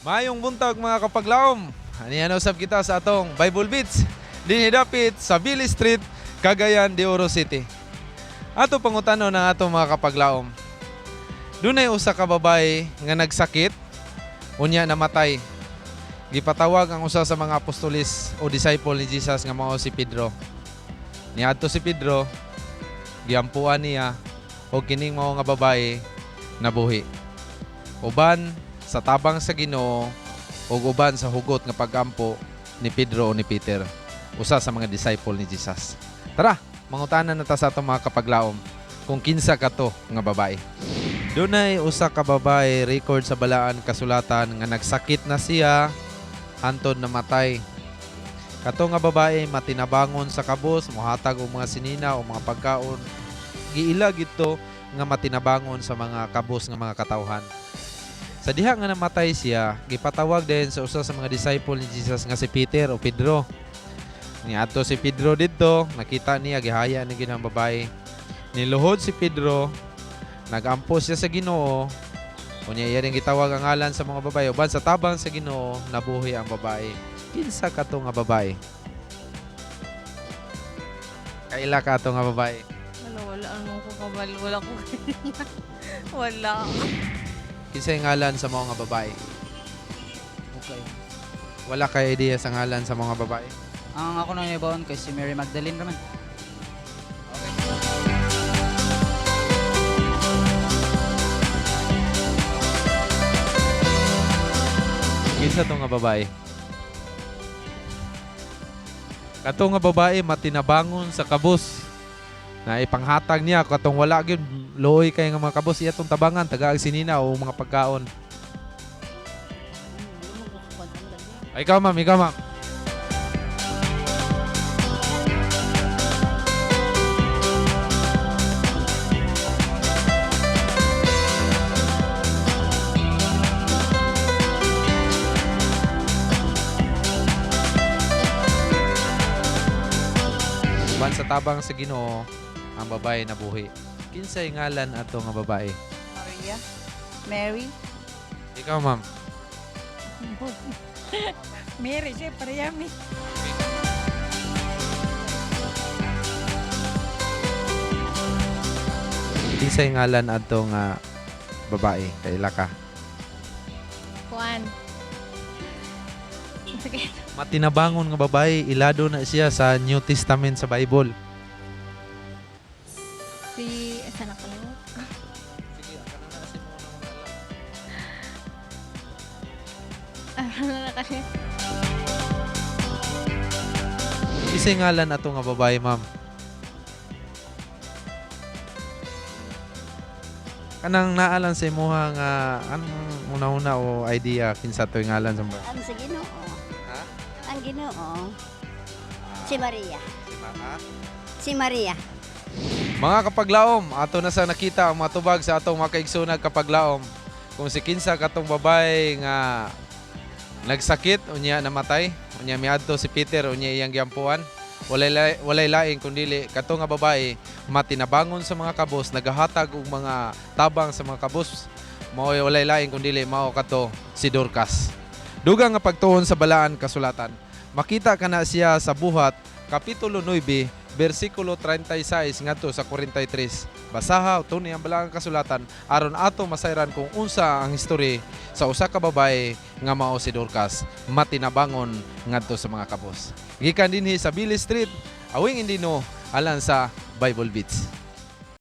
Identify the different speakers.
Speaker 1: Mayong buntag mga kapaglaom. Aniyan usab kita sa atong Bible Beats. Dinidapit sa Billy Street, Cagayan de Oro City. Ato pangutano ng atong mga kapaglaom. Dunay usa ka babae nga nagsakit, unya namatay. Gipatawag ang usa sa mga apostolis o disciple ni Jesus nga mao si Pedro. Niadto si Pedro, giampuan niya og kining mao nga babae nabuhi. Uban sa tabang sa Ginoo ug uban sa hugot nga pagampo ni Pedro o ni Peter, usa sa mga disciple ni Jesus. Tara, mangutanan na ta sa atong mga kapaglaom kung kinsa kato nga babae. Dunay usa ka babae record sa balaan kasulatan nga nagsakit na siya hantod namatay. Kato nga babae matinabangon sa kabus, mohatag og mga sinina o mga pagkaon. Giila gito nga matinabangon sa mga kabus nga mga katawhan. Sa diha nga namatay siya, gipatawag din sa usa sa mga disciple ni Jesus nga si Peter o Pedro. Niadto si Pedro didto, nakita niya gihaya ni ginang babae. Niluhod si Pedro, nagampo siya sa Ginoo. Unya iya ring gitawag ang ngalan sa mga babae. Uban sa tabang sa Ginoo, nabuhi ang babae. Kinsa kato nga babae? Kaila ka ato nga babae?
Speaker 2: Wala naman ko kabal. Wala ko. Wala.
Speaker 1: Kinsa yung ngalan sa mga babae?
Speaker 3: Okay.
Speaker 1: Wala kay idea sa ngalan sa mga babae?
Speaker 3: Ang ako nang ibawon kay si Mary Magdalene raman.
Speaker 1: Kinsa to nga babae? Kato nga babae matinabangon sa kabus. Na ipanghatag niya katong wala gyud luoy kay nga mga kabus iya tong tabangan taga sinina o mga pagkaon. Ay, ikaw ma'am, ikaw ma'am. Uban sa tabang sa Ginoo ang babae nabuhi. Kinsay ngalan ato nga babae?
Speaker 2: Maria. Mary.
Speaker 1: Ikaw ma'am.
Speaker 2: Mary, siyempre yami.
Speaker 1: Kinsay ngalan ato nga babae? Kaila ka.
Speaker 2: Juan. Sige.
Speaker 1: Matinabangon nga babae, ilado na siya sa New Testament sa Bible.
Speaker 2: Saan nakalimot? Ano na kasi?
Speaker 1: Kisay ngalan ato nga babae, ma'am? Kanang naalan sa imuha nga anong una-una o idea kinsa to'y ngalan sa babae?
Speaker 4: Ang sa Ginoo.
Speaker 1: Ha?
Speaker 4: Ang Ginoo. Si Maria.
Speaker 1: Si Mama?
Speaker 4: Si Maria.
Speaker 1: Mga kapaglaom, ato na sa nakita ang matubag sa atong mga kaigsunag kapaglaom. Kung si kinsa katong babae nga nagsakit, unya namatay, unya miadto si Peter, unya iyang giampuan. Walay laing kundi kato nga babae matinabangon sa mga kabos, nagahatag og mga tabang sa mga kabos. Mao walay laing kundi mao kato si Dorcas. Dugang nga pagtuon sa balaan kasulatan, makita kana siya sa buhat kapitulo 9 versikulo 36 ngadto sa 43. Basaha tuni ang balang kasulatan aron ato masayran kung unsa ang history sa usa ka babae nga mao si Dorcas, matinabangon ngadto sa mga kabos. Gikan dinhi sa Billy Street, awing indino alang sa Bible Beats.